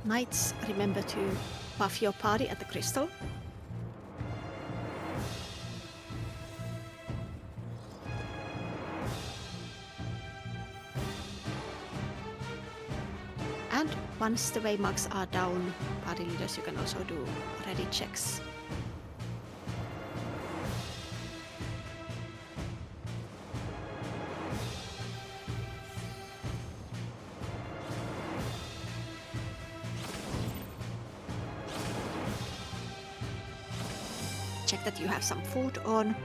Knights, remember to buff your party at the crystal. And once the waymarks are down, party leaders, you can also do ready checks. Check that you have some food on.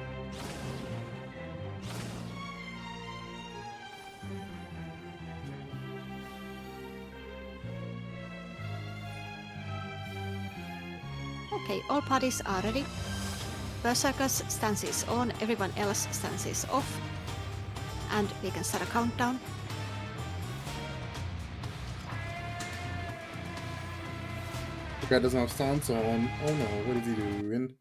Okay, all parties are ready. Berserkers stance is on, everyone else stance is off. And we can start a countdown. The guy doesn't have stance on. Oh no, what is he doing? In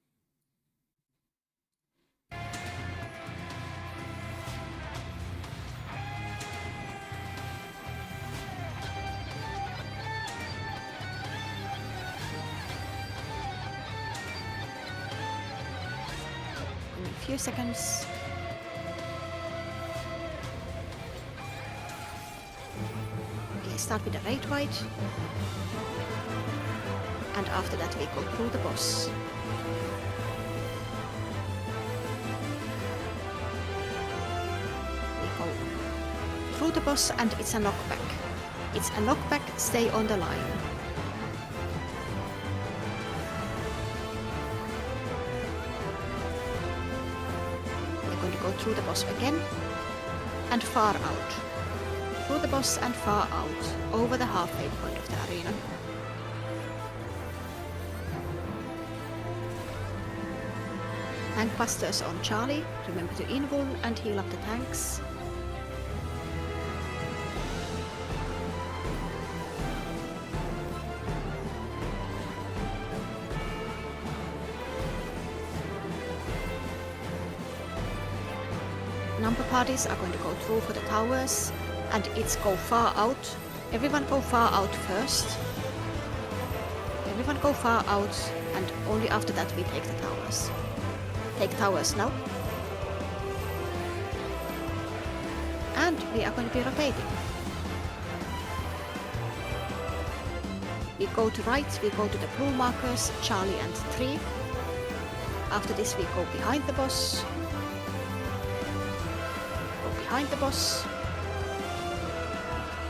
a few seconds. Okay, start with the raid white. And after that we go through the boss. We go through the boss and it's a knockback. It's a knockback, stay on the line. We're going to go through the boss again and far out. Through the boss and far out, over the halfway point of the arena. Tankbusters on Charlie, remember to invuln and heal up the tanks. Number parties are going to go through for the towers, and it's go far out. Everyone go far out first. Everyone go far out, and only after that we take the towers. Take towers now. And we are going to be rotating. We go to right, we go to the blue markers, Charlie and 3. After this we go behind the boss. Go behind the boss.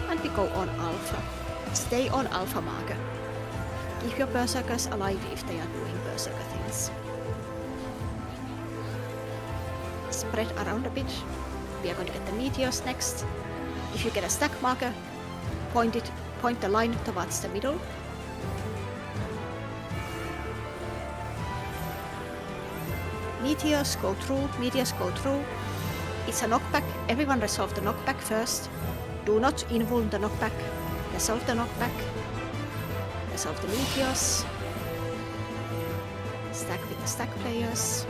And we go on Alpha. Stay on Alpha marker. Keep your berserkers alive if they are doing berserker things. Spread around a bit. We are going to get the meteors next. If you get a stack marker, point the line towards the middle. Meteors go through, meteors go through. It's a knockback, everyone resolve the knockback first. Do not invuln the knockback, resolve the knockback. Resolve the meteors. Stack with the stack players.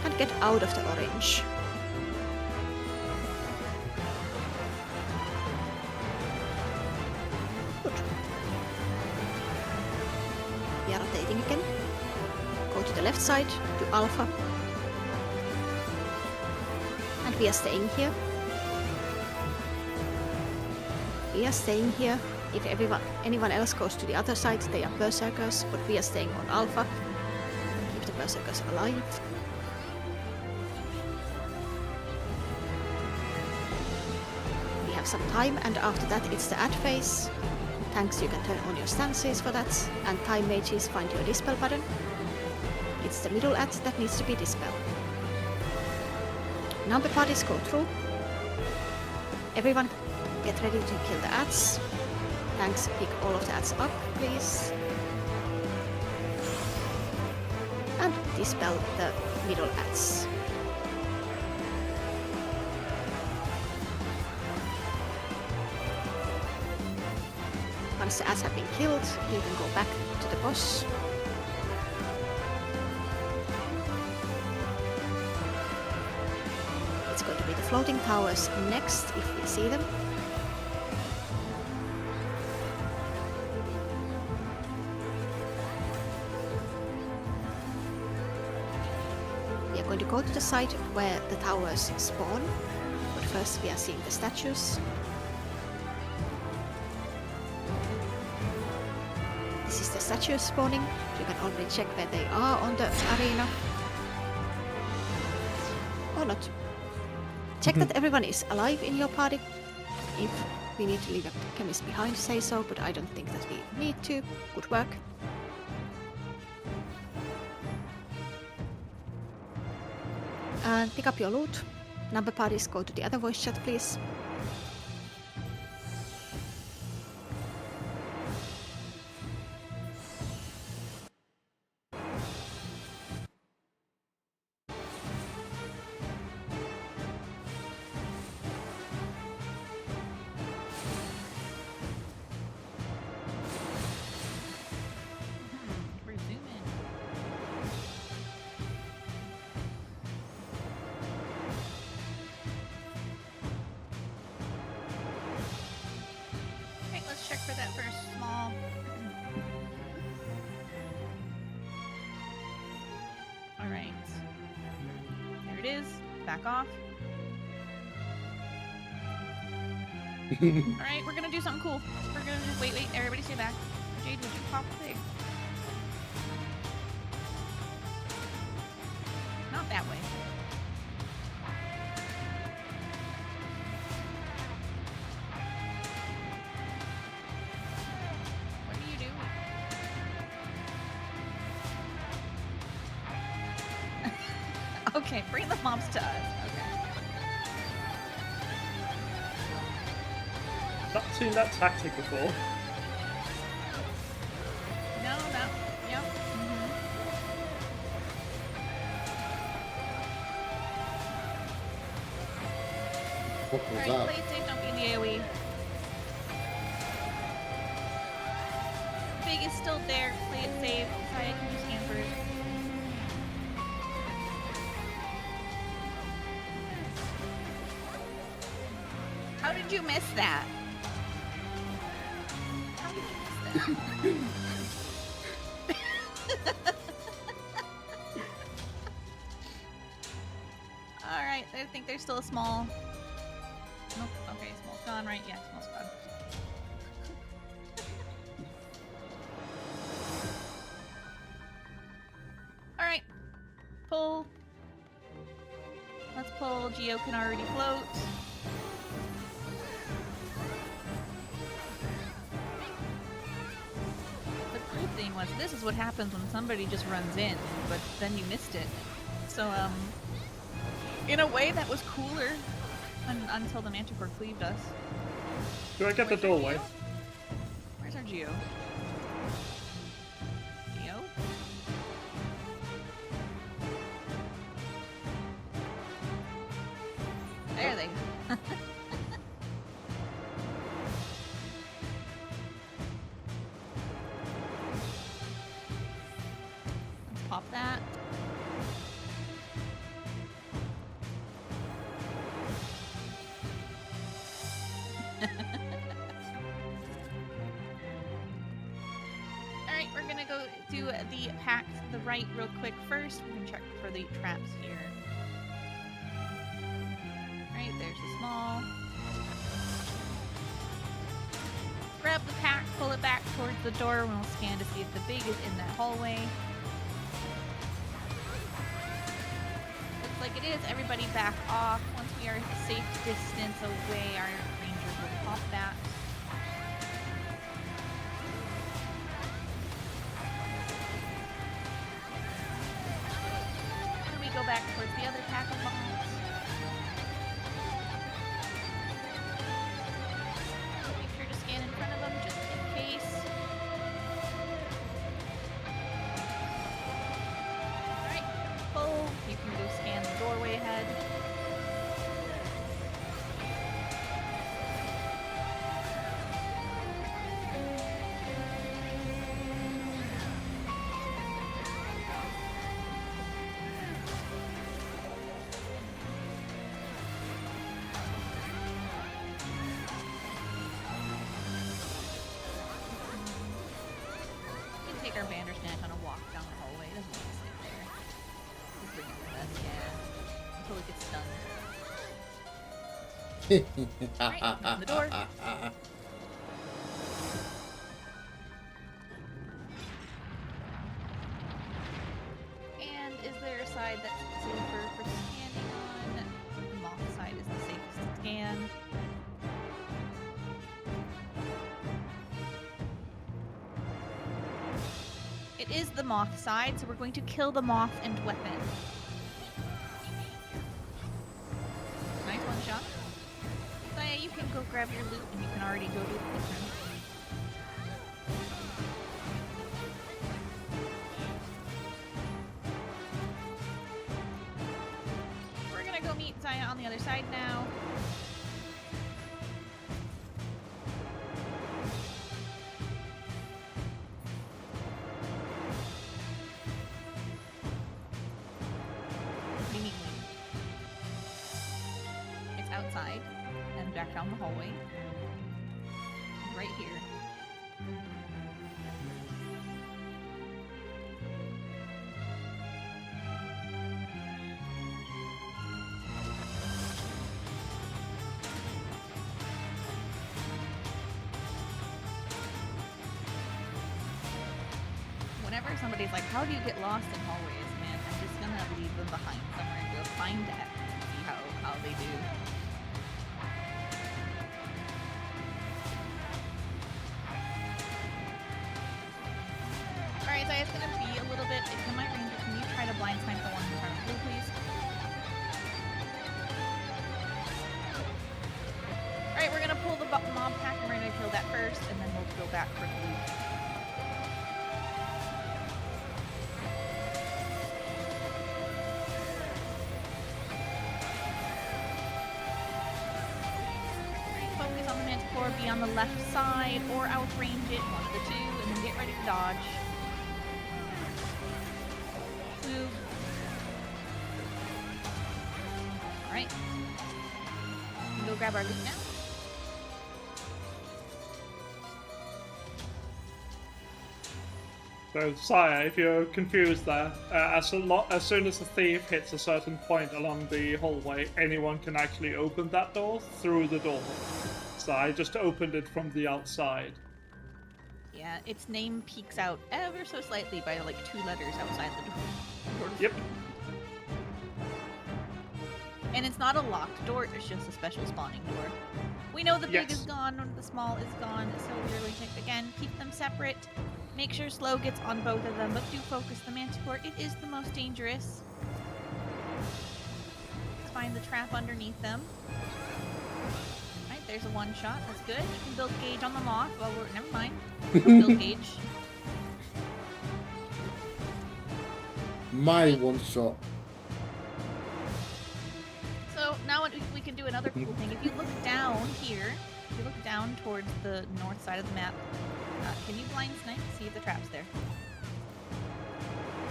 And get out of the orange. Good. We are rotating again. Go to the left side, to Alpha. And we are staying here. We are staying here. If anyone else goes to the other side, they are berserkers, but we are staying on Alpha. Keep the berserkers alive. We have some time, and after that it's the add phase. Tanks, you can turn on your stances for that, and time mages, find your dispel button. It's the middle add that needs to be dispelled. Number parties go through. Everyone get ready to kill the adds. Tanks, pick all of the adds up, please. And dispel the middle adds. Once the adds have been killed, you can go back to the boss. It's going to be the floating towers next if we see them. We are going to go to the site where the towers spawn, but first we are seeing the statues. This is the statues spawning. You can already check where they are on the arena. Or not. Check that everyone is alive in your party. If we need to leave a chemist behind, say so, but I don't think that we need to. Good work. And pick up your loot. Number parties, go to the other voice chat, please. We're zooming. Okay, let's check for that first small. All right. There it is. Back off. All right, we're gonna do something cool. We're gonna just wait. Everybody stay back. Jade, would you pop the thing? Not that way. What are you doing? Okay, bring the mobs to us. Okay. Not seen that tactic before. No. Yep. What was Alright, that? play it safe, don't be in the AoE. Big is still there, play it safe. Sorry, I can just scan for it. How did you miss that? How did you miss that? Alright, I think there's still a small. Nope, okay, small's gone, right? Yeah, small's gone. Alright. Pull. Let's pull. Geo can already float. The cool thing was, this is what happens when somebody just runs in, but then you missed it. So, in a way that was cooler until the Manticore cleaved us. Do I get the Where's our doorway? Geo? Where's our Geo? Geo? There they go. Let's pop that. Alright, we're gonna go do the pack to the right real quick first. We can check for the traps here. Alright, there's the small. Grab the pack, pull it back towards the door, and we'll scan to see if the big is in that hallway. Looks like it is. Everybody back off. Once we are a safe distance away, our rangers will pop that. And we go back towards the other pack of bombs. Make sure to scan in front of them just in case. Alright, pull. You can go scan the doorway ahead. Right, open the door. And is there a side that's safer for scanning on? The moth side is the safest to scan. It is the moth side, so we're going to kill the moth and weapon. Nice one shot. Saya, you can go grab your loot and you can already go to the room. We're gonna go meet Saya on the other side now. What do you mean? It's outside and back down the hallway. Right here. Whenever somebody's like, how do you get lost in hallways, man, I'm just gonna leave them behind somewhere and go find it and see how they do. Alright, so it's gonna be a little bit. If you might ranger, can you try to blind snipe the one in front of blue, please? Alright, we're gonna pull the mob pack and we're gonna kill that first, and then we'll go back for blue. Focus on the Manticore, be on the left side, or outrange it, one of the two, and then get ready to dodge. Move. Alright. We can go grab our loot now. So, Saya, if you're confused there, as soon as the thief hits a certain point along the hallway, anyone can actually open that door through the door. So I just opened it from the outside. Yeah, its name peeks out ever so slightly by like 2 letters outside the door. Yep. And it's not a locked door, it's just a special spawning door. We know the big Yes. is gone, the small is gone, so we're going to, again, keep them separate. Make sure slow gets on both of them, but do focus the Manticore. It is the most dangerous. Let's find the trap underneath them. Alright, there's a one shot. That's good. You can build gauge on the moth while we're... Never mind. Don't build gauge. My one shot. So now we can do another cool thing. If you look down here, if you look down towards the north side of the map, can you blind snipe? See if the trap's there.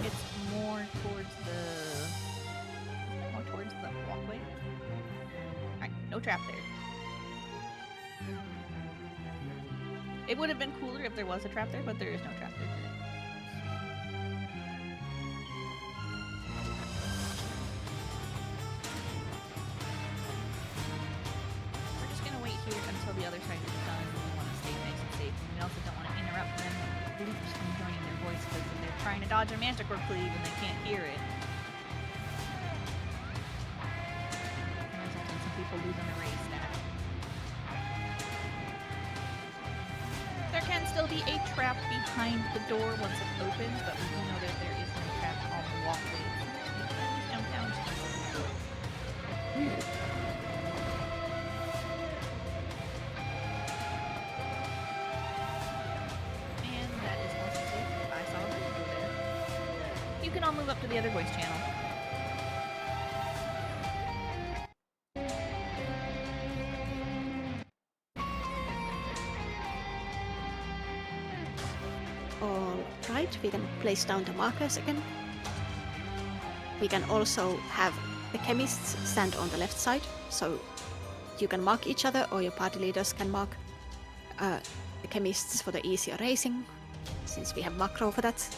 It's more towards the walkway. Alright, no trap there. It would have been cooler if there was a trap there, but there is no trap there today. We're just gonna wait here until the other side is done. We want to stay nice and safe, and we also don't want to interrupt them loops from joining their voice, because if they're trying to dodge a Manticore cleave and they can't hear it, it can result in some people losing a race stat. There can still be a trap behind the door once it opens, but we do know that there is no trap on the walkway. You can just jump down to the door. And that is also safe. I saw a go there. You can all move up to the other voice channel. Alright, we can place down the markers again. We can also have the chemists stand on the left side, so you can mark each other, or your party leaders can mark the chemists for the easier racing, since we have macro for that.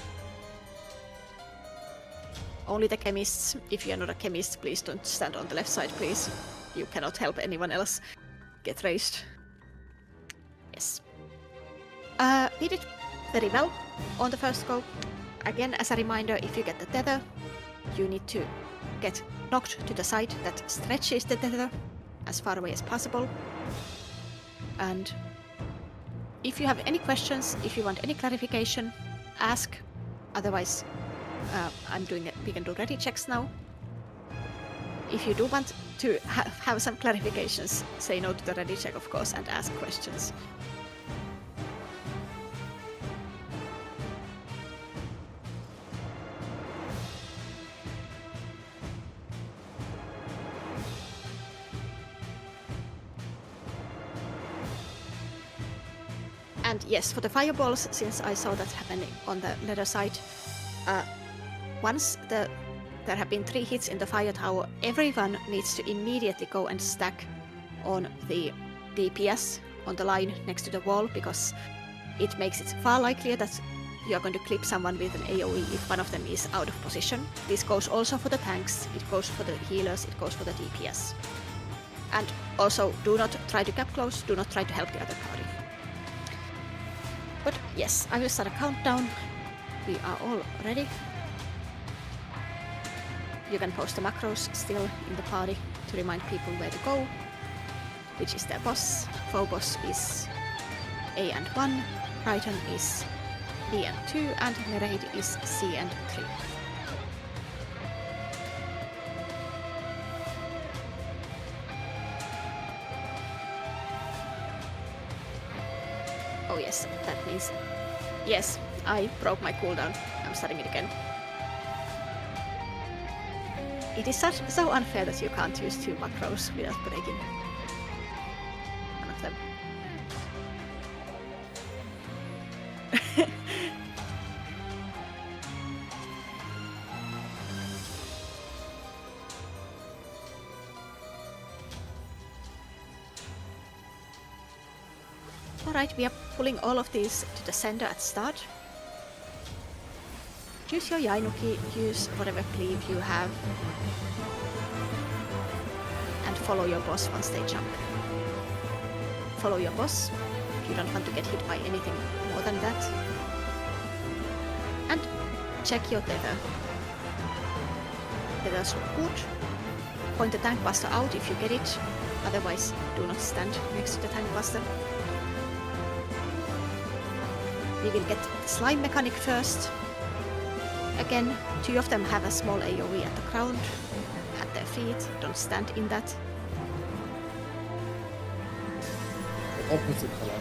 Only the chemists. If you're not a chemist, please don't stand on the left side, please. you cannot help anyone else get raised. Yes. We did very well on the first go. Again, as a reminder, if you get the tether, you need to get knocked to the side that stretches the tether as far away as possible. And if you have any questions, if you want any clarification, ask. Otherwise, we can do ready checks now. If you do want to have some clarifications, say no to the ready check, of course, and ask questions. And yes, for the fireballs, since I saw that happening on the leather side, once there have been 3 hits in the fire tower, everyone needs to immediately go and stack on the DPS on the line next to the wall, because it makes it far likelier that you are going to clip someone with an AoE if one of them is out of position. This goes also for the tanks, it goes for the healers, it goes for the DPS. And also, do not try to cap close, do not try to help the other party. But yes, I will start a countdown. We are all ready. You can post the macros still in the party to remind people where to go, which is their boss. Phobos is A and 1, Triton is B and 2, and Nereid is C and 3. Oh yes, that means... Yes, I broke my cooldown. I'm starting it again. It is so unfair that you can't use 2 macros without breaking one of them. Alright, we are pulling all of these to the center at start. Use your Yainuki, use whatever cleave you have, and follow your boss once they jump. Follow your boss, you don't want to get hit by anything more than that. And check your tether. Tethers look good. Point the tank buster out if you get it, otherwise do not stand next to the tank buster. We will get the slime mechanic first. Again, 2 of them have a small AoE at the ground, at their feet, don't stand in that. The opposite color.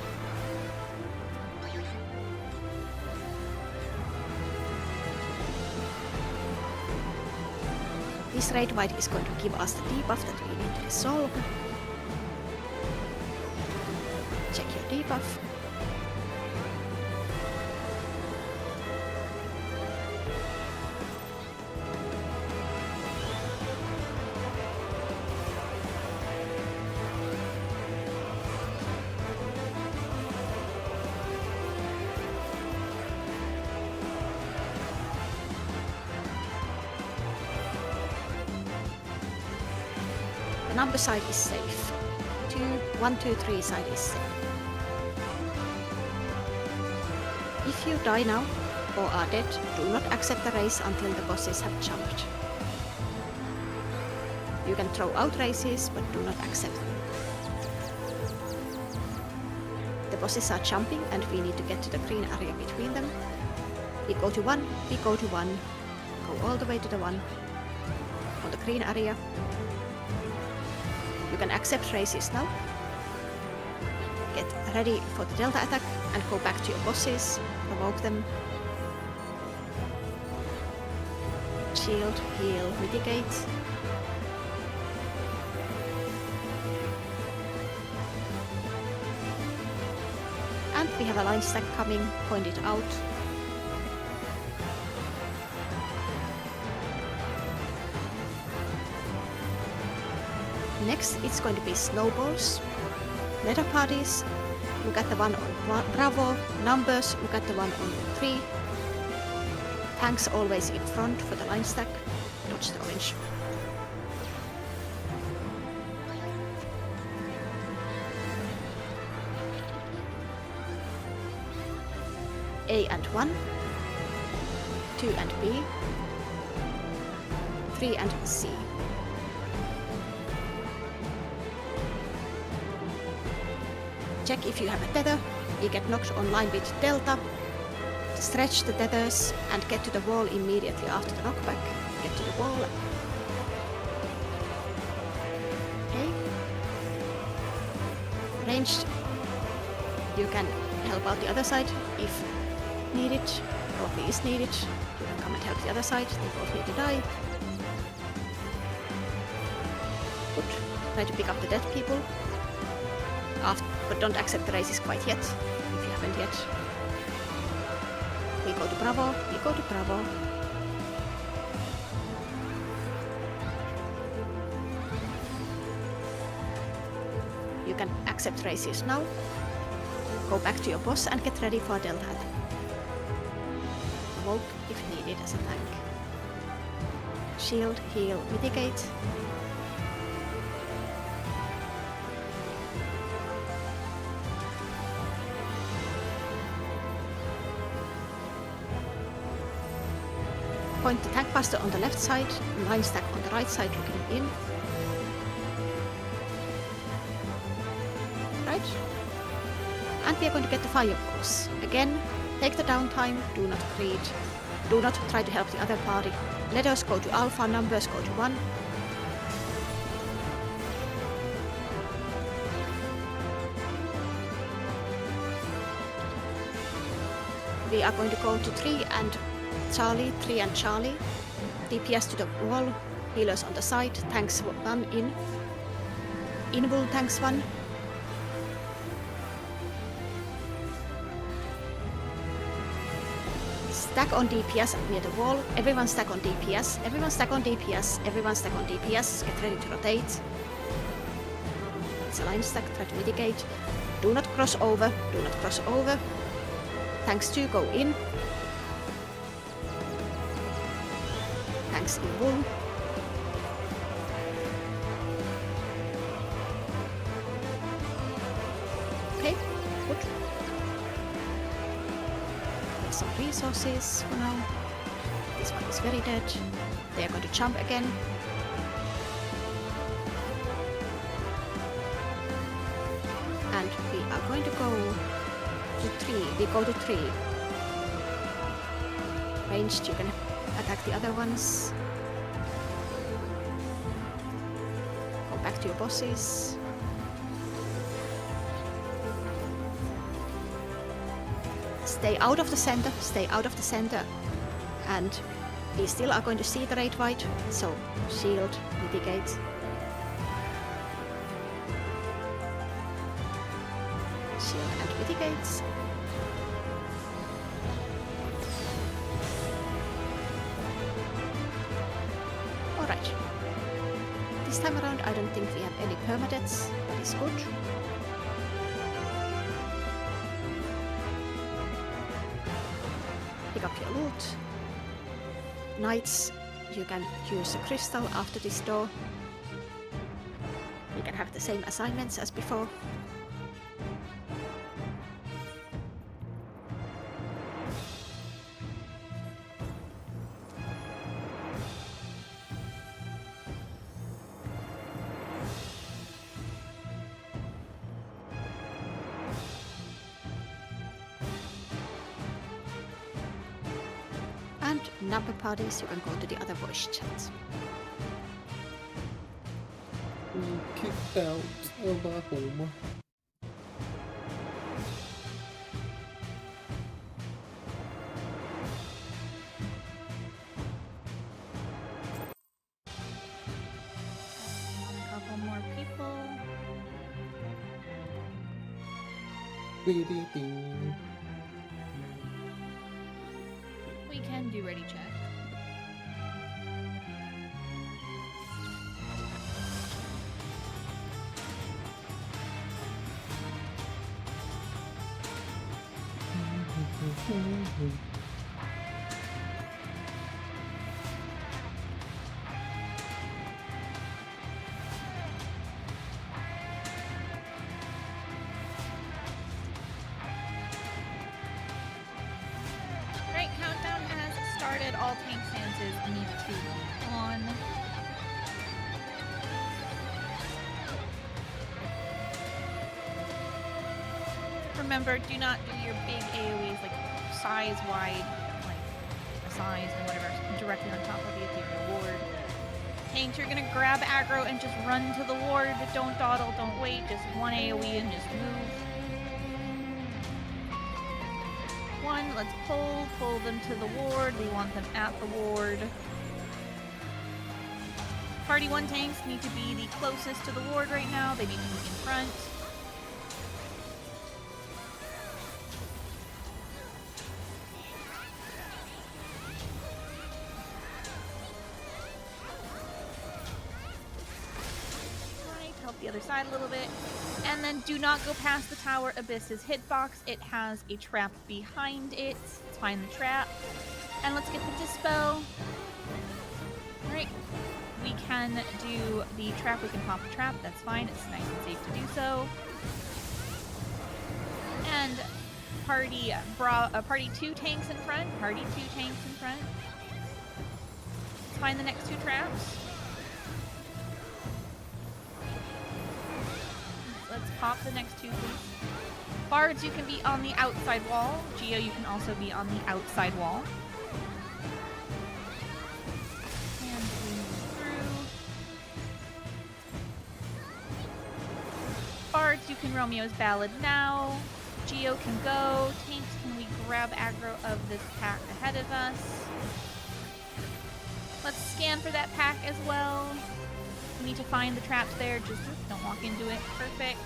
This raid white is going to give us the debuff that we need to resolve. Check your debuff. The number side is safe. 1, 2, 3 side is safe. If you die now or are dead, do not accept the race until the bosses have jumped. You can throw out races, but do not accept them. The bosses are jumping and we need to get to the green area between them. We go to 1, we go to 1, go all the way to the 1 on the green area. You can accept races now. Get ready for the delta attack and go back to your bosses, provoke them. Shield, heal, mitigate. And we have a line stack coming, point it out. Next, it's going to be snowballs. Letter parties, look at the one on Bravo. Numbers, look at the one on 3. Tanks always in front for the line stack. Dodge the orange. A and 1, 2 and B, 3 and C. Check if you have a tether. You get knocked online with delta. Stretch the tethers and get to the wall immediately after the knockback. Get to the wall. Okay. Ranged. You can help out the other side if needed. PoV is needed. You can come and help the other side. They both need to die. Good. Try to pick up the dead people. But don't accept the races quite yet, if you haven't yet. We go to Bravo, we go to Bravo. You can accept races now. Go back to your boss and get ready for Delta attack. Evoke if needed as a tank. Shield, heal, mitigate. Point the tank buster on the left side, line stack on the right side looking in. Right? And we are going to get the fireballs. Again, take the downtime, do not greed. Do not try to help the other party. Letters go to alpha, numbers go to 1. We are going to go to 3 and Charlie, 3 and Charlie. DPS to the wall, healers on the side, tanks 1 in. Invul tanks 1. Stack on DPS near the wall. Everyone stack on DPS. Everyone stack on DPS. Everyone stack on DPS. Get ready to rotate. It's a line stack, try to mitigate. Do not cross over. Do not cross over. Tanks 2 go in. Tanks in wool. Okay, good. There's some resources for now. This one is very dead. They are going to jump again. And we are going to go to 3. We go to 3. Ranged, you can attack the other ones. Go back to your bosses. Stay out of the center, stay out of the center. And we still are going to see the raid white, so shield, mitigate. Shield and mitigates. Alright. This time around I don't think we have any permadeaths, that is good. Pick up your loot. Knights, you can use a crystal after this door. You can have the same assignments as before. And number parties, you can go to the other voice chats. Kicked out of our home. A couple more people. Ding. We can do ready check. all tank stances need to be on. Remember, do not do your big AoEs like size wide, like size and whatever, directly on top of the ethereal ward. Tanks, you're gonna grab aggro and just run to the ward. Don't dawdle, don't wait, just one AoE and just move. One, let's pull them to the ward. We want them at the ward. Party 1 tanks need to be the closest to the ward right now. They need to be in front. The other side a little bit, and then do not go past the Tower Abyss's hitbox. It has a trap behind it. Let's find the trap, and let's get the dispel. Alright, we can do the trap, we can pop the trap, that's fine, it's nice and safe to do so. And party 2 tanks in front, let's find the next 2 traps. Let's pop the next 2, please. Bards, you can be on the outside wall. Geo, you can also be on the outside wall. And we move through. Bards, you can Romeo's Ballad now. Geo can go. Tanks, can we grab aggro of this pack ahead of us? Let's scan for that pack as well. We need to find the traps there, just don't walk into it. Perfect.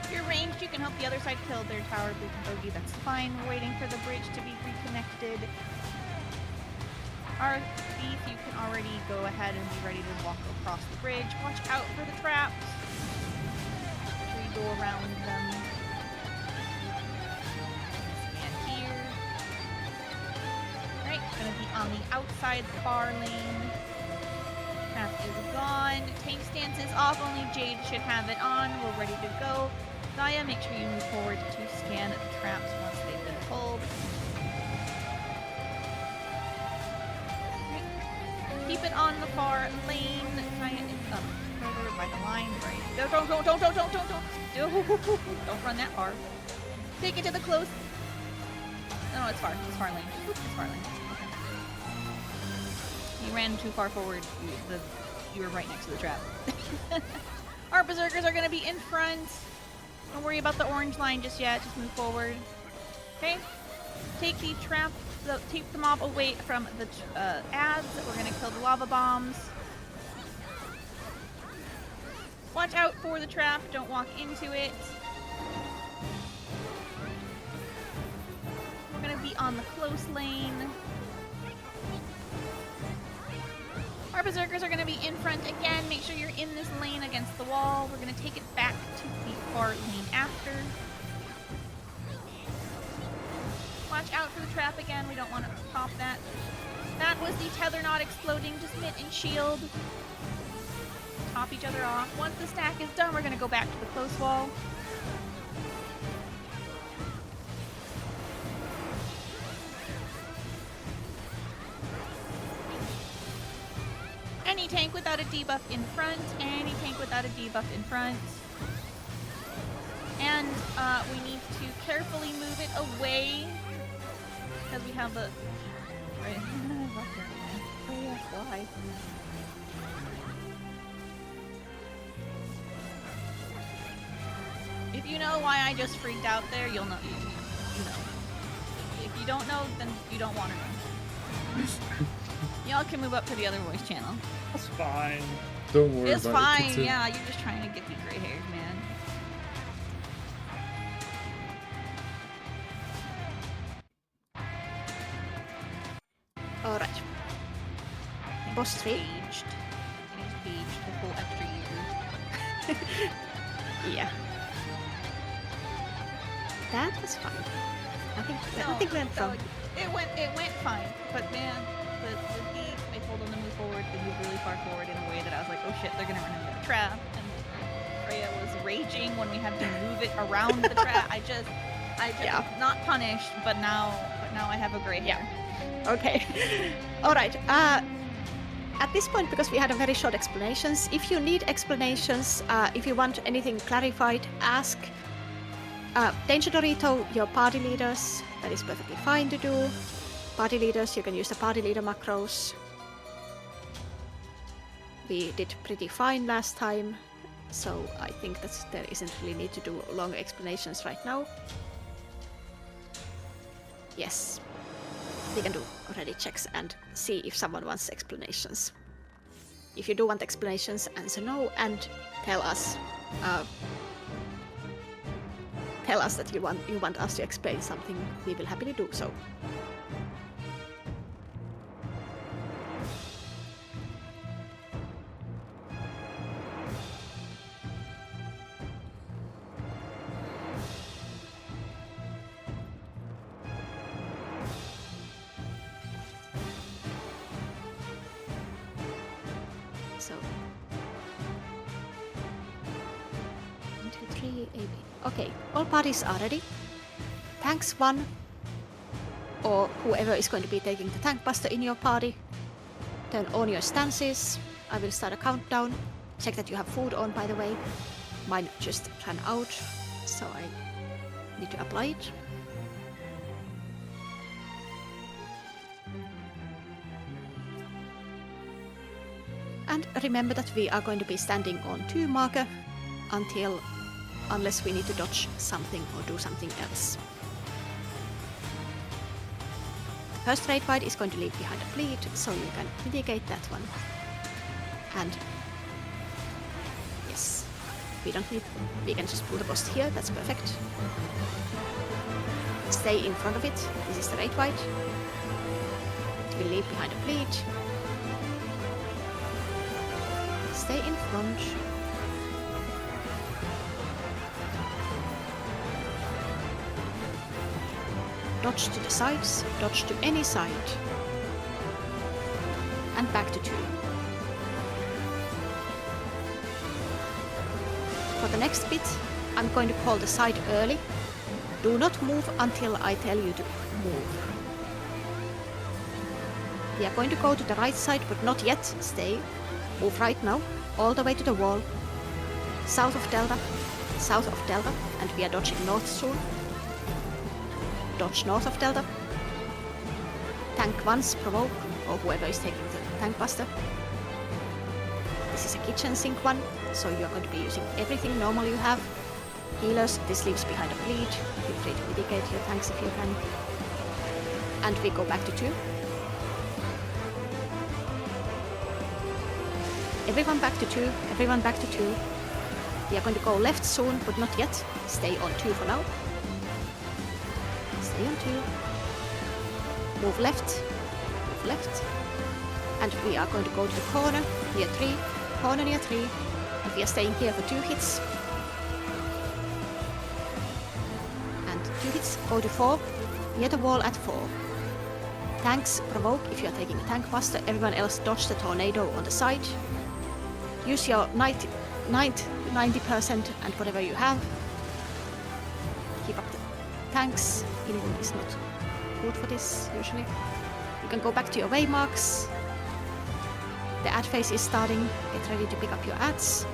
If you're ranged, you can help the other side kill their tower bogey, that's fine. We're waiting for the bridge to be reconnected. Our thief, you can already go ahead and be ready to walk across the bridge. Watch out for the traps. Make sure you go around them. Scan here. Alright, gonna be on the outside bar lane. Trap is gone. Tank stance is off, only Jade should have it on. We're ready to go. Zaya, make sure you move forward to scan the traps once they've been pulled. Keep it on the far lane. Zaya is up further by the line, right? No, don't run that far. Take it to the close. No, it's far. It's far lane. It's far lane. Okay. You ran too far forward. You were right next to the trap. Our berserkers are going to be in front. Don't worry about the orange line just yet. Just move forward. Okay? Take the trap. Take the mob away from the ads. We're going to kill the lava bombs. Watch out for the trap. Don't walk into it. We're going to be on the close lane. Our berserkers are going to be in front again. Make sure you're in this lane against the wall. We're going to take it back to the far lane after. Watch out for the trap again. We don't want to pop that. That was the tether not exploding. Just mitt and shield. Top each other off. Once the stack is done, we're going to go back to the close wall. Any tank without a debuff in front. Any tank without a debuff in front. And we need to carefully move it away. Because we have the... Right. Oh yeah, why? If you know why I just freaked out there, you'll know. You know. If you don't know, then you don't want to know. Y'all can move up to the other voice channel. That's fine. Don't worry It's about fine, it. yeah, you're just trying to get the gray hairs, man. Alright. Boss 3. Aged. He's aged a full extra year. Yeah. That was fun. Nothing went no, wrong. it went fine. But man, the thief, I told them to move forward. They moved really far forward in a way that I was like, oh shit, they're gonna run into the trap. And Freya was raging when we had to move it around the trap. I just Yeah. not punished, but now I have a gray hair. Okay. All right. At this point, because we had a very short explanations, if you need explanations, if you want anything clarified, ask Danger Dorito, your party leaders. That is perfectly fine to do. Party leaders, you can use the party leader macros. We did pretty fine last time, so I think that there isn't really need to do long explanations right now. Yes. We can do already checks and see if someone wants explanations. If you do want explanations, answer no and tell us that you want us to explain something. We will happily do so. So 1, 2, 3, AB. Okay, all parties are ready. Tanks 1, or whoever is going to be taking the tank buster in your party, turn on your stances. I will start a countdown. Check that you have food on, by the way. Mine just ran out, so I need to apply it. And remember that we are going to be standing on 2 marker unless we need to dodge something or do something else. The first raid wide is going to leave behind a bleed, so you can mitigate that one. And yes, we can just pull the post here, that's perfect. Stay in front of it, this is the raid wide. It will leave behind a bleed. Stay in front. Dodge to the sides, dodge to any side. And back to 2. For the next bit, I'm going to call the side early. Do not move until I tell you to move. We are going to go to the right side, but not yet. Stay. Move right now, all the way to the wall. South of Delta, and we are dodging north soon. Dodge north of Delta. Tank once, provoke, or whoever is taking the tank buster. This is a kitchen sink one, so you are going to be using everything normal you have. Healers, this leaves behind a bleed. Feel free to mitigate your tanks if you can. And we go back to 2. Everyone back to 2, everyone back to 2. We are going to go left soon, but not yet. Stay on 2 for now. Stay on 2. Move left, and we are going to go to the corner near 3, corner near 3, and we are staying here for 2 hits. And 2 hits, go to 4, near the wall at 4. Tanks, provoke if you are taking a tank buster, everyone else dodge the tornado on the side. Use your 90% and whatever you have. Keep up the tanks. Healing is not good for this, usually. You can go back to your waymarks. The ad phase is starting. Get ready to pick up your ads.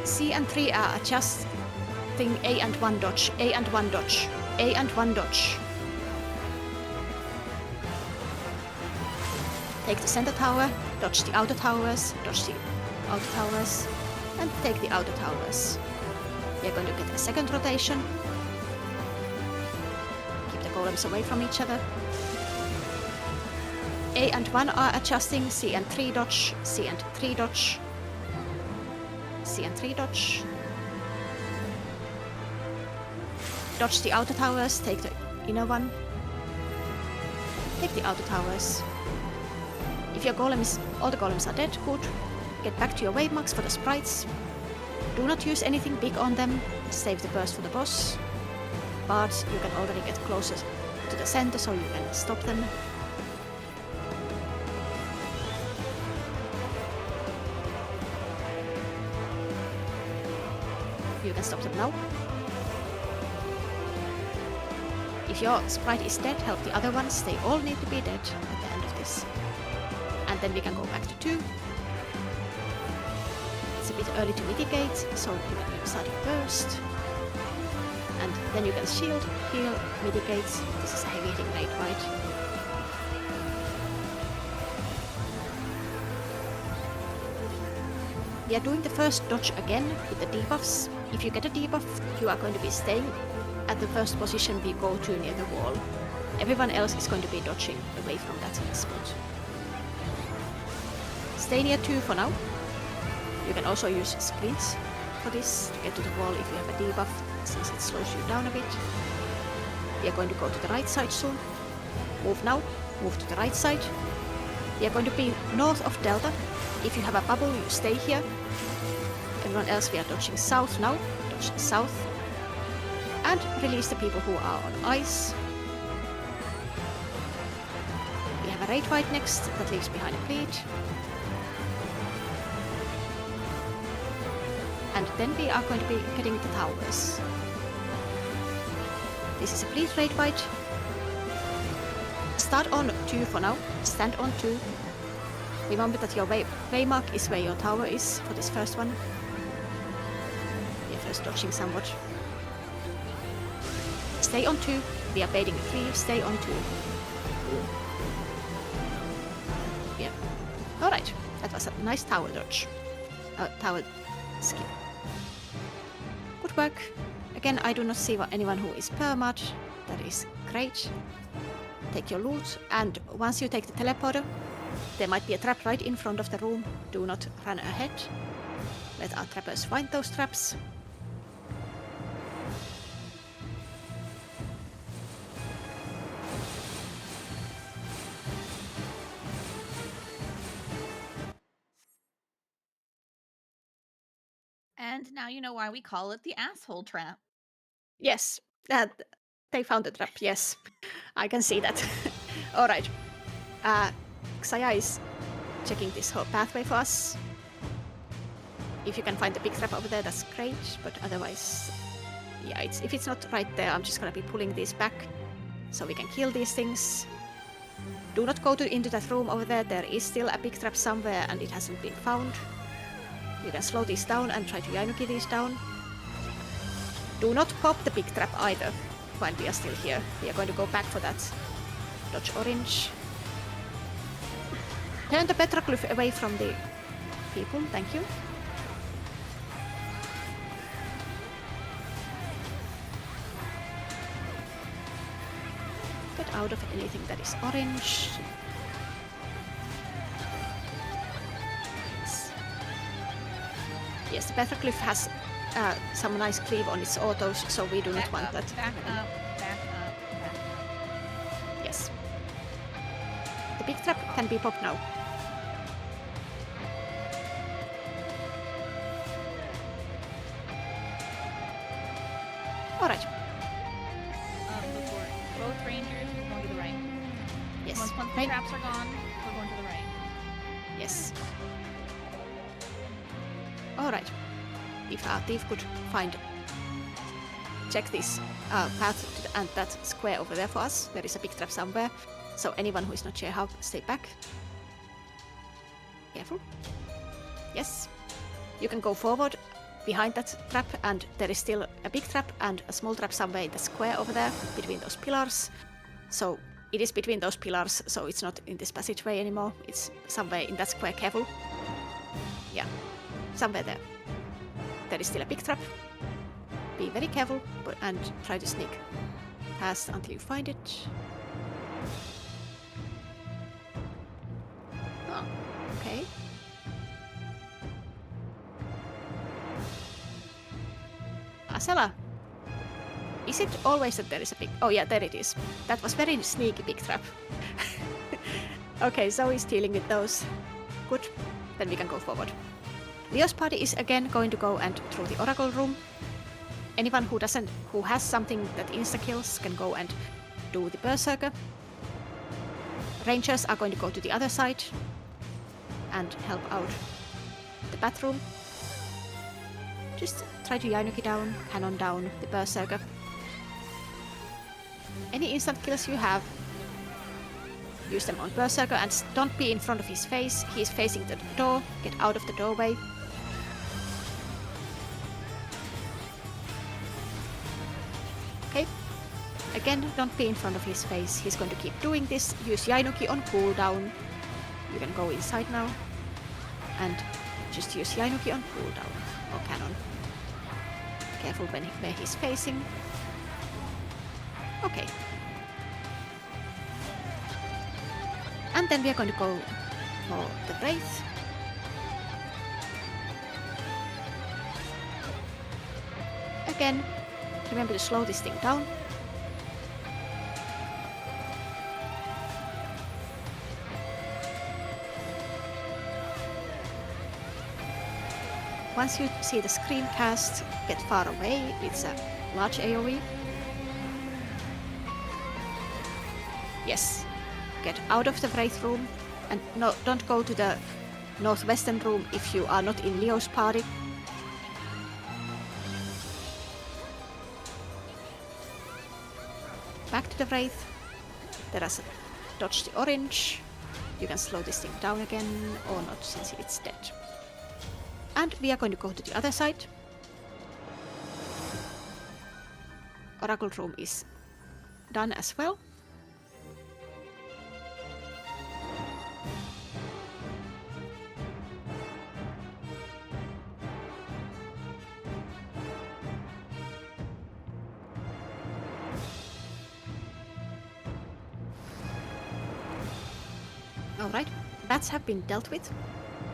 C and 3 are adjusting A and 1 dodge, A and 1 dodge, A and 1 dodge. Take the center tower, dodge the outer towers, and take the outer towers. We are going to get a second rotation. Keep the golems away from each other. A and 1 are adjusting, C and 3 dodge, C and 3 dodge, C and 3 dodge. Dodge the outer towers, take the inner one. Take the outer towers. If your all the golems are dead, good. Get back to your wave marks for the sprites. Do not use anything big on them. Save the burst for the boss. But you can already get closer to the center so you can stop them. You can stop them now. If your sprite is dead, help the other ones. They all need to be dead at the end of this. And then we can go back to 2. It's a bit early to mitigate, so you can start your burst. And then you can shield, heal, mitigate. This is a heavy hitting raid, right? We are doing the first dodge again with the debuffs. If you get a debuff, you are going to be staying at the first position we go to near the wall. Everyone else is going to be dodging away from that spot. Stay near 2 for now. You can also use sprints for this to get to the wall if you have a debuff, since it slows you down a bit. We are going to go to the right side soon. Move now, move to the right side. We are going to be north of Delta. If you have a bubble, you stay here. Everyone else, we are dodging south now. Dodge south. And release the people who are on ice. We have a raid fight next that leaves behind a bleed. And then we are going to be getting the towers. This is a bleed raid fight. Start on 2 for now. Stand on 2. Remember that your waymark is where your tower is for this first one. We are first dodging somewhat. Stay on 2. We are baiting 3. Stay on 2. Yeah. Alright. That was a nice tower dodge. Tower skill. Good work. Again, I do not see anyone who is permad. That is great. Take your loot, and once you take the teleporter, there might be a trap right in front of the room. Do not run ahead. Let our trappers find those traps. And now you know why we call it the asshole trap. Yes, they found the trap, yes. I can see that. Alright. Xayah is checking this whole pathway for us. If you can find the big trap over there, that's great, but otherwise, yeah, if it's not right there, I'm just gonna be pulling these back so we can kill these things. Do not go into that room over there. There is still a big trap somewhere and it hasn't been found. You can slow these down and try to Yanuki these down. Do not pop the big trap either while we are still here. We are going to go back for that. Dodge orange. Turn the petroglyph away from the people, thank you. Get out of anything that is orange. Yes, the petroglyph has some nice cleave on its autos, so we do not want that. Back up, back up, back up. Yes. The big trap can be popped now. Alright. Before both rangers, we're going to the right. Yes. Once the traps are gone, we're going to the right. Yes. Alright. If our thief could check this path and that square over there for us. There is a big trap somewhere. So anyone who is not sure how, stay back. Careful. Yes. You can go forward behind that trap, and there is still a big trap and a small trap somewhere in the square over there between those pillars. So it is between those pillars, so it's not in this passageway anymore. It's somewhere in that square. Careful. Yeah, somewhere there. There is still a big trap. Be very careful and try to sneak past until you find it. Oh, okay. Asela, is it always that there is a big... Oh yeah, there it is. That was very sneaky big trap. Okay, Zoe's dealing with those. Good. Then we can go forward. Leo's party is again going to go and through the Oracle room. Anyone who has something that insta-kills can go and do the Berserker. Rangers are going to go to the other side and help out the bathroom. Just try to Yainuki down, cannon down the Berserker. Any instant kills you have, use them on Berserker and don't be in front of his face. He is facing the door. Get out of the doorway. Okay. Again, don't be in front of his face. He's going to keep doing this. Use Yainuki on cooldown. You can go inside now. And just use Yainuki on cooldown. Or cannon. Careful where he's facing. Okay. And then we are going to go for the Wraith. Again, remember to slow this thing down. Once you see the screen cast, get far away. It's a large AoE. Yes. Get out of the Wraith room and no, don't go to the northwestern room if you are not in Leo's party. Back to the Wraith. There is dodge the orange. You can slow this thing down again or not since it's dead. And we are going to go to the other side. Oracle room is done as well. Alright, bats have been dealt with.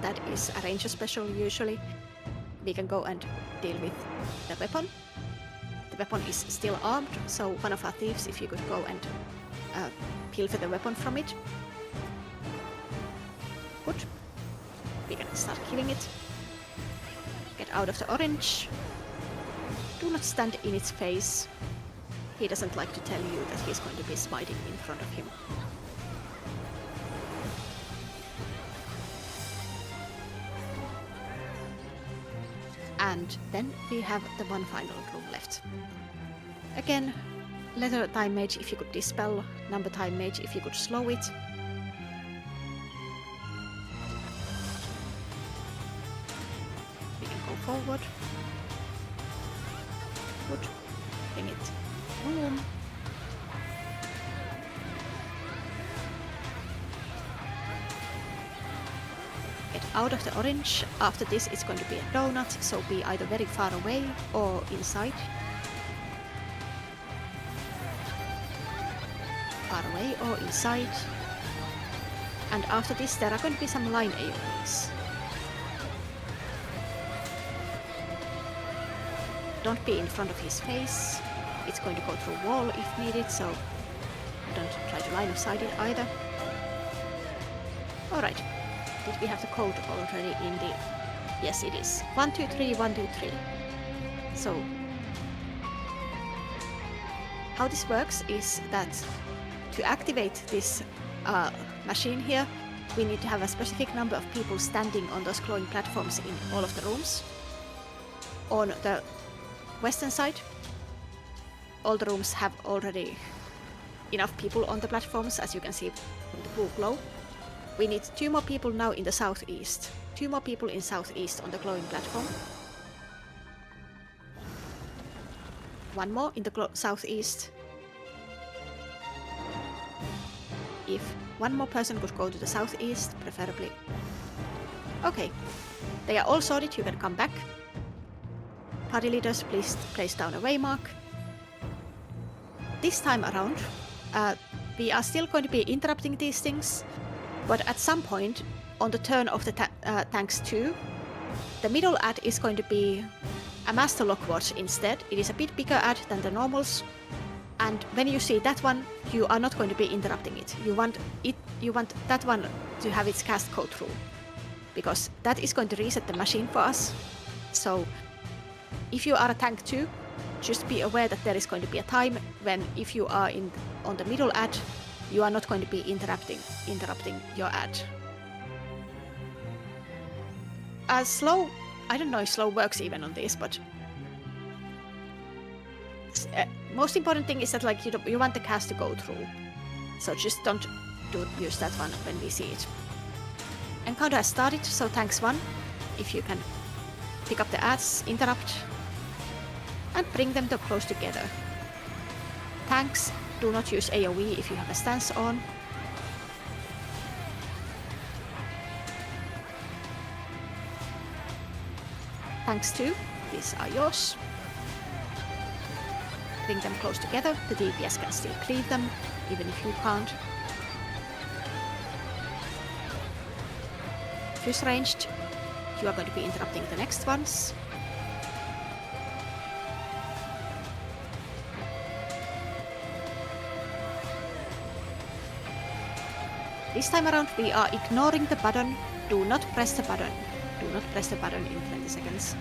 That is a ranger special usually. We can go and deal with the weapon. The weapon is still armed, so one of our thieves, if you could go and pilfer the weapon from it. Good. We can start killing it. Get out of the orange. Do not stand in its face. He doesn't like to tell you that he's going to be smiting in front of him. And then we have the one final room left. Again, leather time mage if you could dispel, number time mage if you could slow it. We can go forward. Good. Bring it room. Get out of the orange. After this it's going to be a donut, so be either very far away or inside. Far away or inside. And after this there are going to be some line AoEs. Don't be in front of his face. It's going to go through wall if needed, so don't try to line of sight it either. Alright. Did we have the code already in the... Yes, it is. 1, 2, 3, 1, 2, 3. So... how this works is that to activate this machine here, we need to have a specific number of people standing on those glowing platforms in all of the rooms. On the western side, all the rooms have already enough people on the platforms, as you can see from the blue glow. We need 2 more people now in the southeast. 2 more people in southeast on the glowing platform. 1 more in the southeast. If 1 more person could go to the southeast, preferably. Okay. They are all sorted, you can come back. Party leaders, please place down a waymark. This time around, we are still going to be interrupting these things. But at some point, on the turn of the tanks 2, the middle ad is going to be a Master Lockwatch instead. It is a bit bigger ad than the normals, and when you see that one, you are not going to be interrupting it. You want that one to have its cast go through, because that is going to reset the machine for us. So if you are a tank too, just be aware that there is going to be a time when if you are on the middle ad, you are not going to be interrupting your ad. Slow, I don't know if slow works even on this, but most important thing is that like you want the cast to go through. So just don't use that one when we see it. Encounter has started, so thanks 1. If you can pick up the ads, interrupt, and bring them close together. Tanks, do not use AoE if you have a stance on. Tanks 2, these are yours. Bring them close together, the DPS can still cleave them, even if you can't. Fuse ranged, you are going to be interrupting the next ones. This time around we are ignoring the button. Do not press the button. Do not press the button in 20 seconds.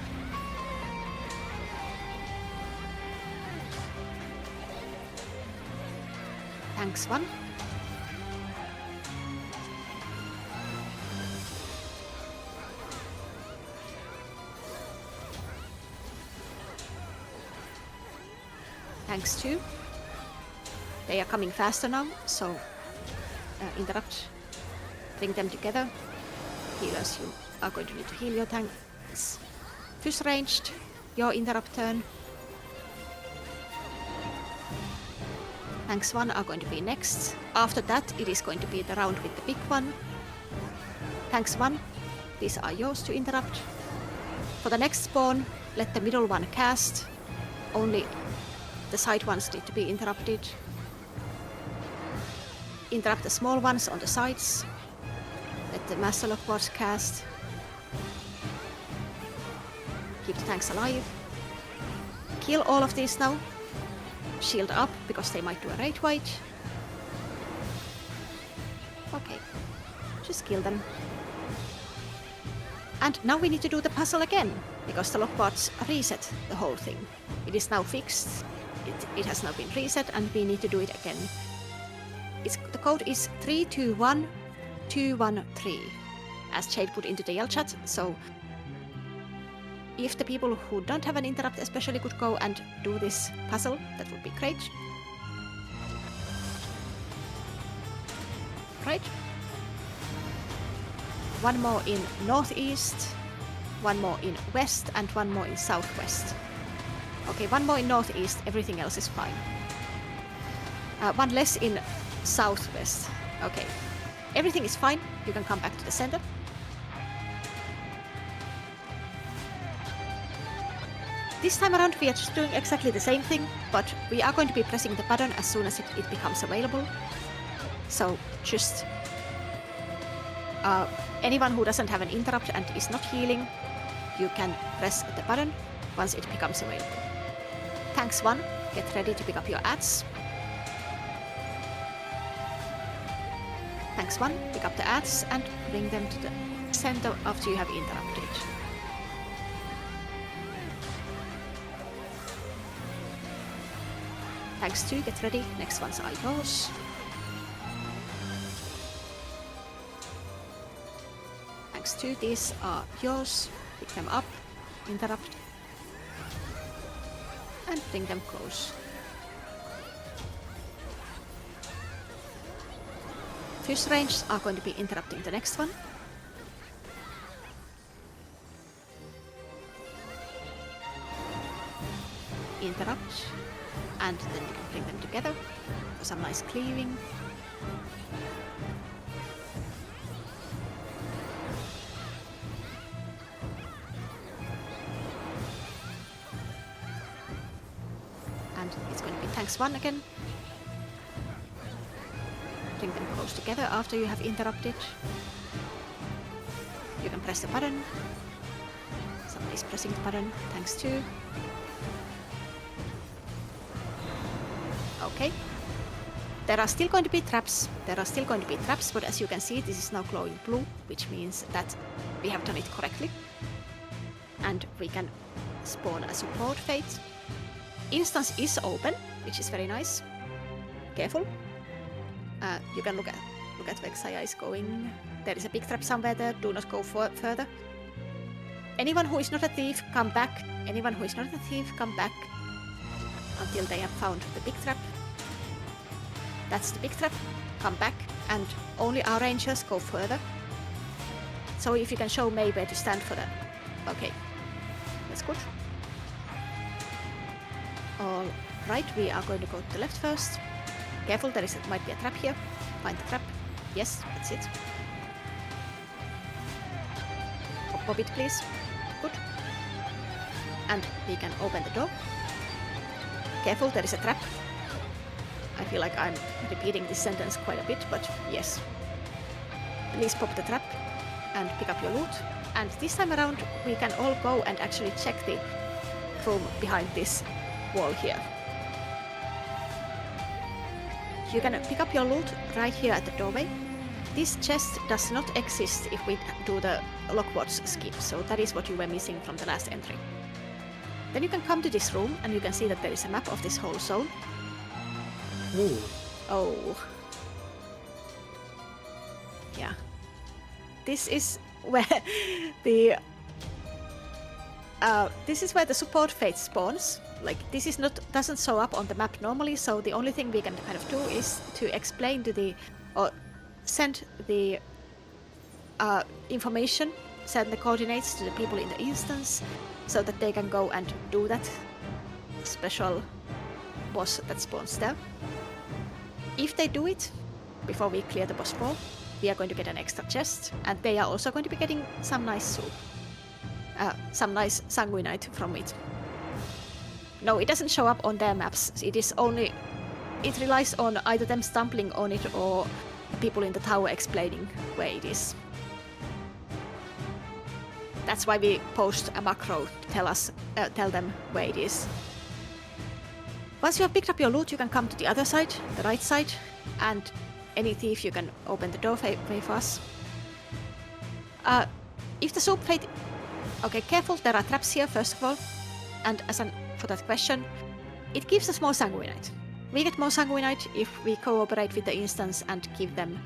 Thanks 1. Thanks 2. They are coming faster now, so interrupt. Bring them together. Healers, you are going to need to heal your tanks. Fuse ranged, your interrupt turn. Tanks 1 are going to be next. After that, it is going to be the round with the big one. Tanks 1, these are yours to interrupt. For the next spawn, let the middle one cast. Only the side ones need to be interrupted. Interrupt the small ones on the sides. Let the Master Lockwards cast. Keep the tanks alive. Kill all of these now. Shield up, because they might do a raid wight. Okay. Just kill them. And now we need to do the puzzle again, because the Lockwards reset the whole thing. It is now fixed. It has now been reset, and we need to do it again. The code is 321213, as Jade put into the Yell chat, so if the people who don't have an interrupt especially could go and do this puzzle, that would be great. Right. One more in northeast, one more in west, and one more in southwest. Okay, one more in northeast, everything else is fine. One less in southwest. Okay, everything is fine. You can come back to the center. This time around we are just doing exactly the same thing, but we are going to be pressing the button as soon as it becomes available. So just anyone who doesn't have an interrupt and is not healing, you can press the button once it becomes available. Tanks 1, get ready to pick up your ads. Tanks 1, pick up the ads and bring them to the center after you have interrupted. Tanks 2, get ready, next ones are yours. Tanks 2, these are yours. Pick them up, interrupt, and bring them close. Fuse ranges are going to be interrupting the next one. Interrupt, and then you can bring them together for some nice cleaving. And it's going to be tanks 1 again. Bring them close together after you have interrupted. You can press the button. Somebody's pressing the button. Tanks 2. Okay. There are still going to be traps. But as you can see, this is now glowing blue, which means that we have done it correctly. And we can spawn a support fate. Instance is open, which is very nice. Careful. You can look at where Xayah is going. There is a big trap somewhere there. Do not go further. Anyone who is not a thief, come back. Anyone who is not a thief, come back until they have found the big trap. That's the big trap. Come back, and only our rangers go further. So if you can show May where to stand for that. Okay, that's good. All right, we are going to go to the left first. Careful, might be a trap here. Find the trap. Yes, that's it. Pop it, please. Good. And we can open the door. Careful, there is a trap. I feel like I'm repeating this sentence quite a bit, but yes. Please pop the trap and pick up your loot. And this time around, we can all go and actually check the room behind this wall here. You can pick up your loot right here at the doorway. This chest does not exist if we do the Lockwards skip, so that is what you were missing from the last entry. Then you can come to this room and you can see that there is a map of this whole zone. Ooh. Oh. Yeah. This is where the support fate spawns. Like, this is doesn't show up on the map normally, so the only thing we can kind of do is to explain to or send the information, send the coordinates to the people in the instance, so that they can go and do that special boss that spawns there. If they do it before we clear the boss wall, we are going to get an extra chest, and they are also going to be getting some nice soup. Some nice sanguinite from it. No, it doesn't show up on their maps. It relies on either them stumbling on it or people in the tower explaining where it is. That's why we post a macro to tell them where it is. Once you have picked up your loot, you can come to the other side, the right side, and any thief, you can open the doorway for us. If the soup fate... Okay, careful, there are traps here, first of all. And for that question, it gives us more sanguinite. We get more sanguinite if we cooperate with the instance and give them...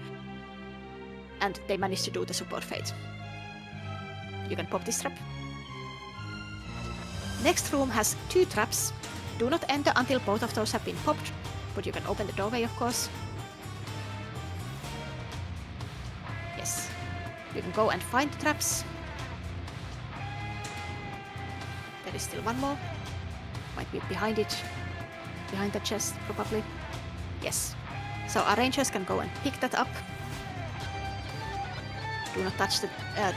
And they manage to do the support fate. You can pop this trap. Next room has 2 traps. Do not enter until both of those have been popped, but you can open the doorway, of course. Yes. You can go and find the traps. There is still one more. Might be behind it. Behind the chest, probably. Yes. So our rangers can go and pick that up. Do not touch the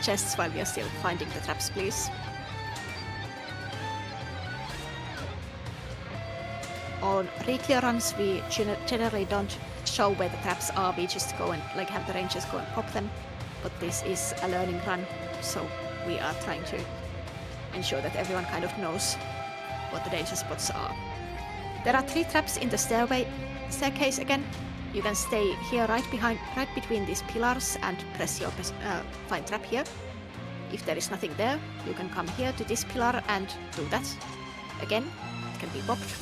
chests while we are still finding the traps, please. On reclear runs, we generally don't show where the traps are. We just go and have the rangers go and pop them. But this is a learning run, so we are trying to ensure that everyone kind of knows what the danger spots are. There are 3 traps in the staircase again. You can stay here right between these pillars and press your find trap here. If there is nothing there, you can come here to this pillar and do that. Again, it can be popped.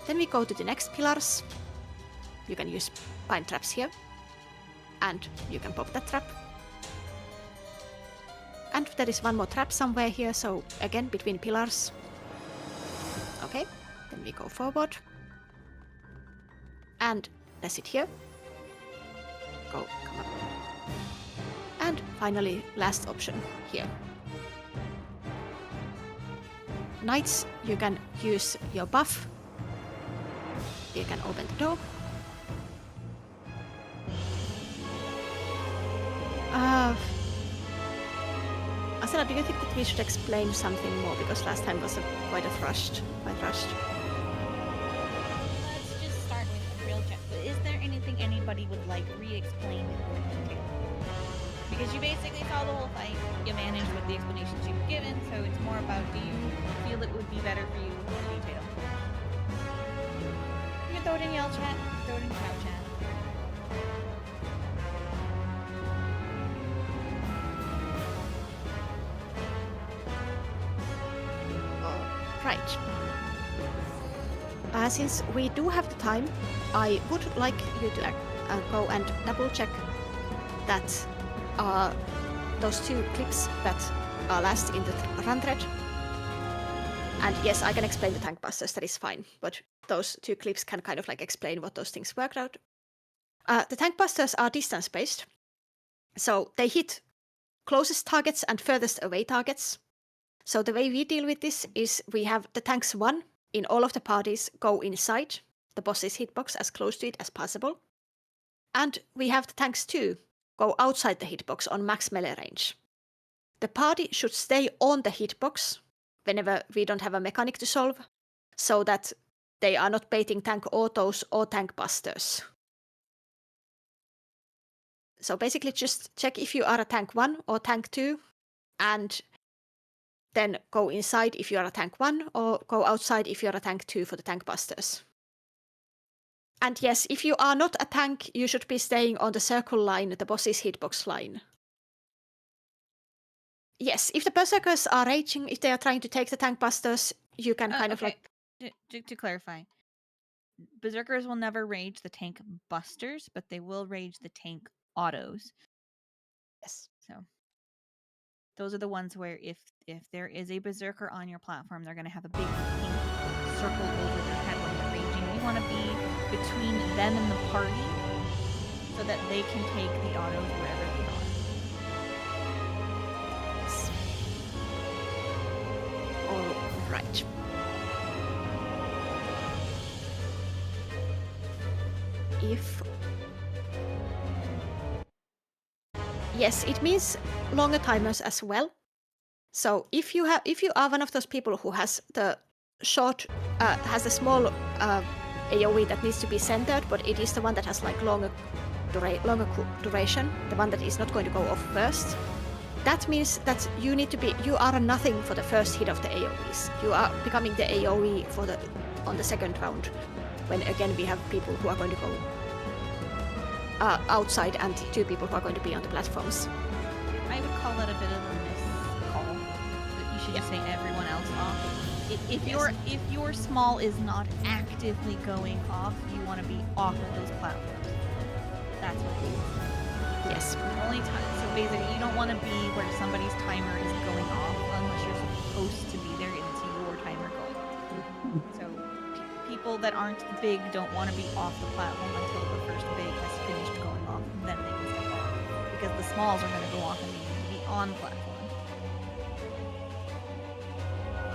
Then we go to the next pillars. You can use pine traps here. And you can pop that trap. And there is one more trap somewhere here, so again between pillars. Okay, then we go forward. And press it here. Come up. And finally, last option here. Knights, you can use your buff. You can open the door. Asena, do you think that we should explain something more? Because last time was quite rushed. Let's just start with a real check. But is there anything anybody would like re-explained in more detail? Because you basically saw the whole fight, you managed with the explanations you've given, so it's more about, do you feel it would be better for you with more detail? You can throw it in yell chat, throw it in crowd chat. Right. Since we do have the time, I would like you to go and double check that those 2 clips that are last in the run thread. And yes, I can explain the tank busters, that is fine, but those 2 clips can kind of like explain what those things worked out. The tank busters are distance based, so they hit closest targets and furthest away targets. So the way we deal with this is we have the tanks 1 in all of the parties go inside the boss's hitbox as close to it as possible. And we have the tanks 2 go outside the hitbox on max melee range. The party should stay on the hitbox whenever we don't have a mechanic to solve, so that they are not baiting tank autos or tank busters. So basically just check if you are a tank 1 or tank 2, and then go inside if you are a tank 1, or go outside if you are a tank 2 for the tank busters. And yes, if you are not a tank, you should be staying on the circle line, the boss's hitbox line. Yes, if the berserkers are raging, if they are trying to take the tank busters, you can kind of okay. like... To clarify, berserkers will never rage the tank busters, but they will rage the tank autos. Yes. So those are the ones where if there is a berserker on your platform, they're going to have a big pink circle over their head when they're raging. You want to be between them and the party so that they can take the autos wherever they are. Yes. All right. Yes, it means longer timers as well. So if you are one of those people who has the short, has a small AOE that needs to be centered, but it is the one that has like longer duration, the one that is not going to go off first, that means that you are a nothing for the first hit of the AOEs. You are becoming the AOE on the second round, when again we have people who are going to go outside and 2 people who are going to be on the platforms. I would call that a bit of a miscall. That you should just say everyone else off. If your small is not actively going off, you want to be off of those platforms. That's what it is. Yes. Only time. So basically, you don't want to be where somebody's timer is going off unless you're supposed to be there and it's your timer going off. So people that aren't big don't want to be off the platform until the first big has finished going off, and then they can step off. Because the smalls are going to go off and they need to be on platform.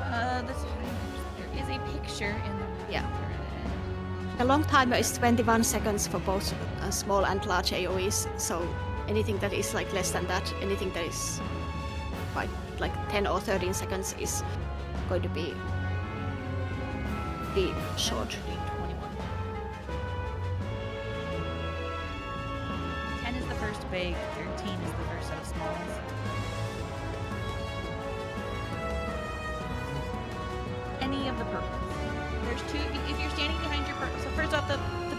There is a picture in the The long timer is 21 seconds for both small and large AOEs, so anything that is like less than that, anything that is like 10 or 13 seconds is going to be short. 21. 10 is the first big, 13 is the first set of smalls. Any of the purples. There's 2, if you're standing behind your purple, so first off, the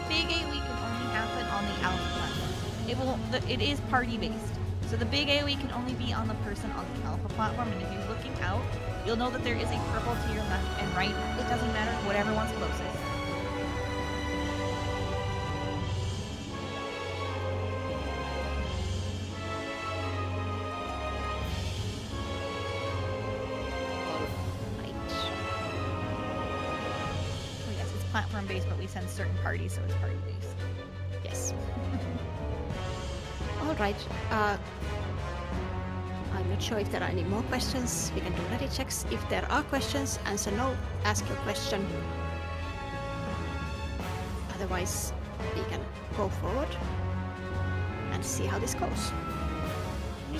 big AoE can only happen on the alpha platform. It is party based. So the big AoE can only be on the person on the alpha platform, and if you're looking out, you'll know that there is a purple to your left and right. It doesn't matter, whatever one's closest. Platform based, but we send certain parties, so it's party based. Yes. All right. I'm not sure if there are any more questions. We can do ready checks. If there are questions, answer no. Ask your question. Otherwise, we can go forward and see how this goes.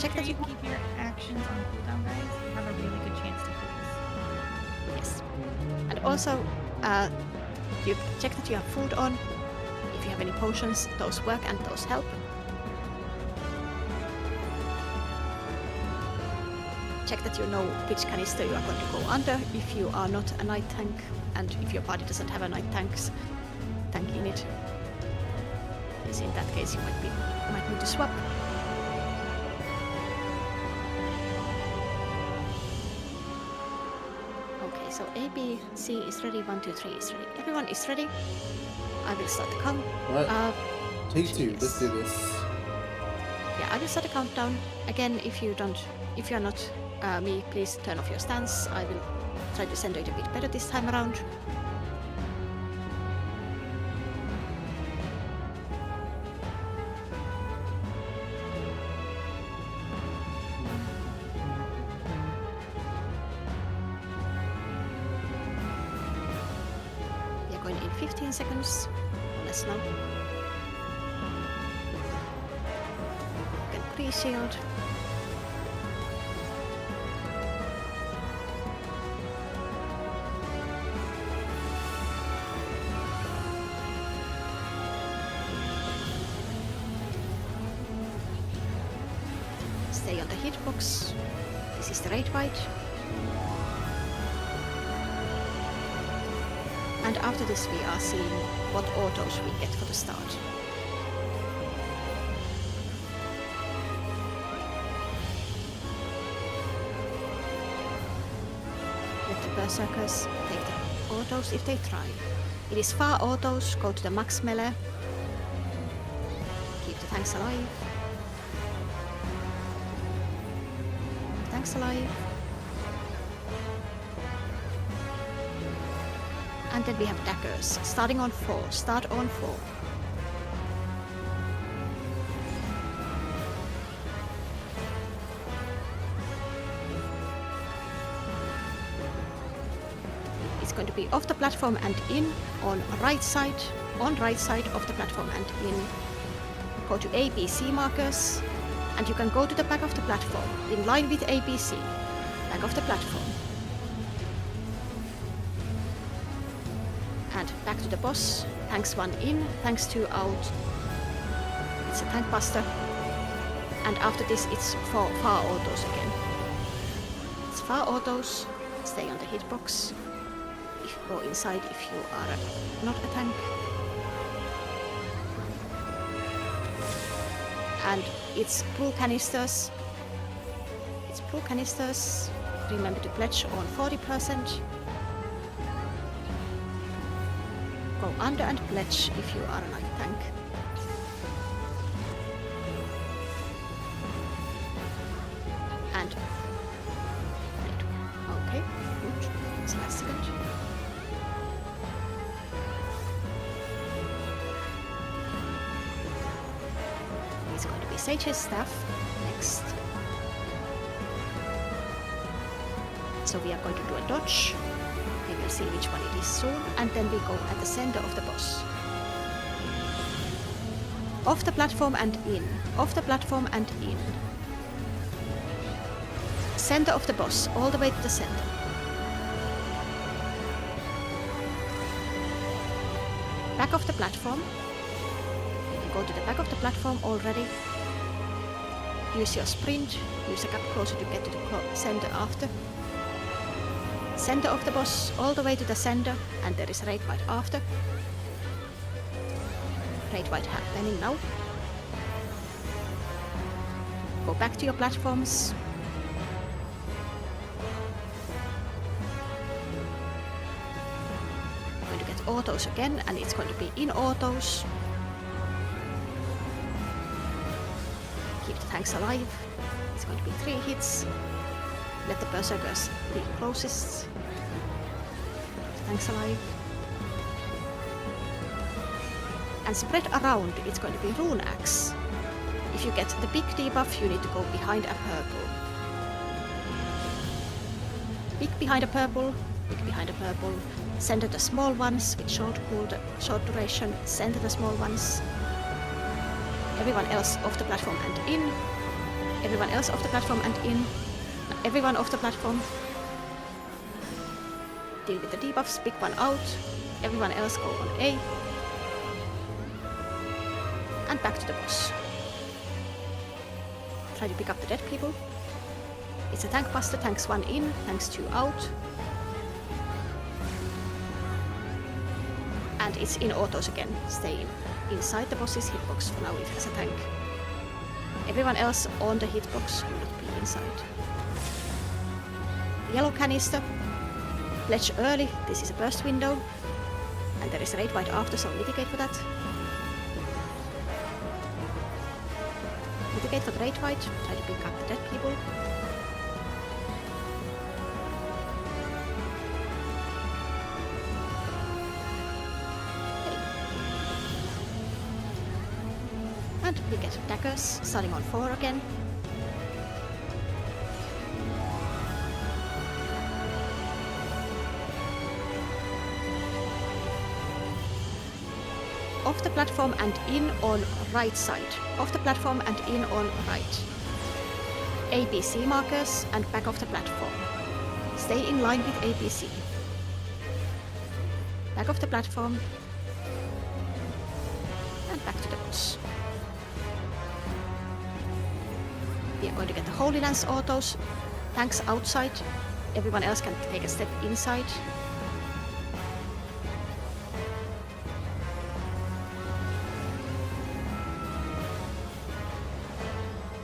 Check that you keep your actions on cooldown, guys. You have a really good chance to focus. Yes. And also, you check that you have food on. If you have any potions, those work and those help. Check that you know which canister you are going to go under if you are not a night tank, and if your party doesn't have a night tank in it. Because in that case you might need to swap. Okay, so So A, B, C is ready, 1, 2, 3 is ready. Everyone is ready. I will start the count. Right. Take 2. Let's do yes. this. Yeah, I will start the countdown. Again, if you're not me, please turn off your stance. I will try to send it a bit better this time around. We are going in 15 seconds, or less now. You can pre-shield. Stay on the hitbox. This is the raid fight. And after this we are seeing what autos we get for the start. Let the berserkers take the autos if they try. It is far autos, go to the max melee. Keep the tanks alive. Tanks alive. And then we have daggers, starting on 4. Start on 4. It's going to be off the platform and in, on right side of the platform and in. Go to ABC markers, and you can go to the back of the platform, in line with ABC, back of the platform. And back to the boss. Tanks 1 in, tanks 2 out. It's a tank buster. And after this it's far autos again. It's far autos. Stay on the hitbox. Go inside if you are not a tank. And it's blue canisters. It's blue canisters. Remember to pledge on 40%. Go under and pledge if you are a light tank. And wait. Okay, good. It's last second. It's going to be Sage's staff next. So we are going to do a dodge. We will see which one it is soon, and then we go at the center of the boss. Off the platform and in. Off the platform and in. Center of the boss, all the way to the center. Back of the platform. Go to the back of the platform already. Use your sprint. Use a gap closer to get to the center after. Center of the boss, all the way to the center, and there is raid fight after. Raid fight happening now. Go back to your platforms. Going to get autos again, and it's going to be in autos. Keep the tanks alive. It's going to be 3 hits. Let the berserkers be closest. Tanks alive. And spread around, it's going to be Rune Axe. If you get the big debuff, you need to go behind a purple. Big behind a purple, big behind a purple. Center the small ones with short duration. Center the small ones. Everyone else off the platform and in. Everyone else off the platform and in. Everyone off the platform. Deal with the debuffs, pick one out. Everyone else go on A. And back to the boss. Try to pick up the dead people. It's a tank buster, tanks 1 in, tanks 2 out. And it's in autos again. Stay inside the boss's hitbox for now it has a tank. Everyone else on the hitbox will not be inside. Yellow canister. pledge early, this is a burst window. And there is a raid wide after, so mitigate for that. Mitigate for the raid wide, try to pick up the dead people. And we get daggers, starting on 4 again. Off the platform and in on right side. Off the platform and in on right. ABC markers and back off the platform. Stay in line with ABC. Back off the platform. And back to the boss. We are going to get the Holy Lance autos. Tanks outside. Everyone else can take a step inside.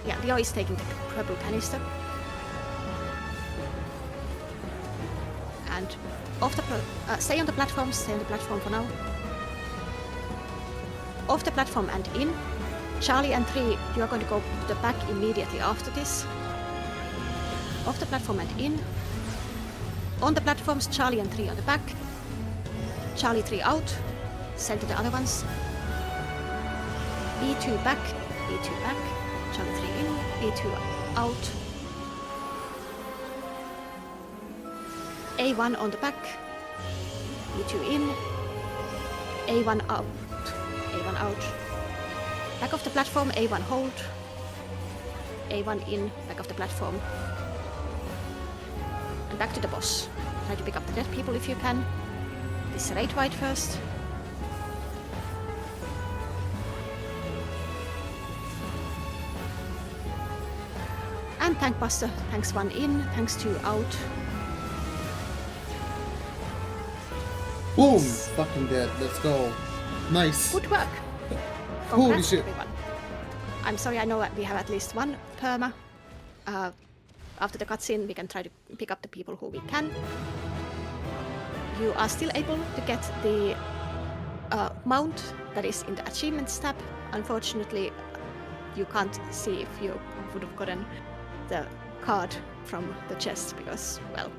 Yeah, Leo is taking the purple canister. And off the stay on the platform, stay on the platform for now. Off the platform and in. Charlie and 3, you are going to go to the back immediately after this. Off the platform and in. On the platforms, Charlie and 3 on the back. Charlie 3 out. Send to the other ones. B2 back, B2 back. Charlie 3 in, B2 out. A1 on the back. B2 in. A1 out. A1 out. Back of the platform, A1 hold. A1 in, back of the platform. And back to the boss. Try to pick up the dead people if you can. This raid wide first. And tank buster, tanks 1 in, tanks 2 out. Boom! Fucking dead. Let's go. Nice. Good work. Holy Congrats, shit. everyone. I'm sorry, I know that we have at least one perma. After the cutscene, we can try to pick up the people who we can. You are still able to get the mount that is in the achievements tab. Unfortunately, you can't see if you would have gotten the card from the chest because, well,